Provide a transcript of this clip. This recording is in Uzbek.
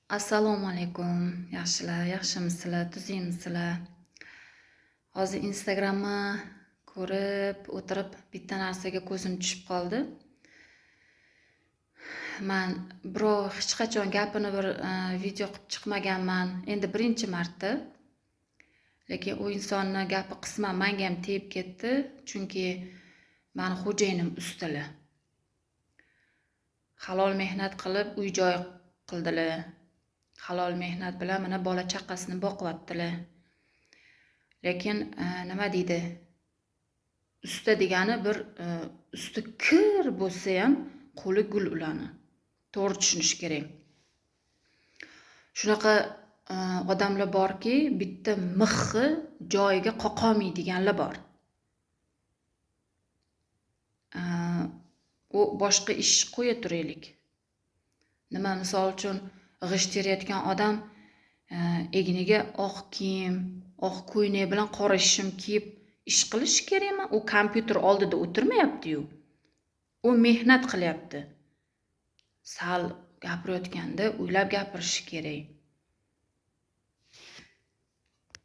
Assalomu alaykum. Yaxshilar, yaxshimisizlar, tuzingmisizlar? Hozir Instagramni ko'rib o'tirib, bitta narsaga ko'zim tushib qoldi. Men birov hech qachon gapini bir video qilib chiqmaganman. Endi birinchi marta. Lekin u insonni gapi qisman menga ham tegib ketdi, chunki meni xo'jayinim ustalar. Halol mehnat qilib uy-joy qildilar. Halol mehnat bilan mana bola chaqasini boqyaptilar. Lekin nima deydi? Usta degani bir usti kir bo'lsa ham qo'li gul ulani. To'g'ri tushunish kerak. Shunaqa odamlar borki, bitta mixni joyiga qoqolmaydiganlar bor. U boshqa ish qo'ya turaylik. Nima misol uchun g'isht terayotgan odam egniga oq kiyim, oq ko'ylak bilan qora shim kiyib ish qilish kerakmi? U kompyuter oldida o'tirmayapti-yu. U mehnat qilyapti. Sal gapirayotganda o'ylab gapirish kerak.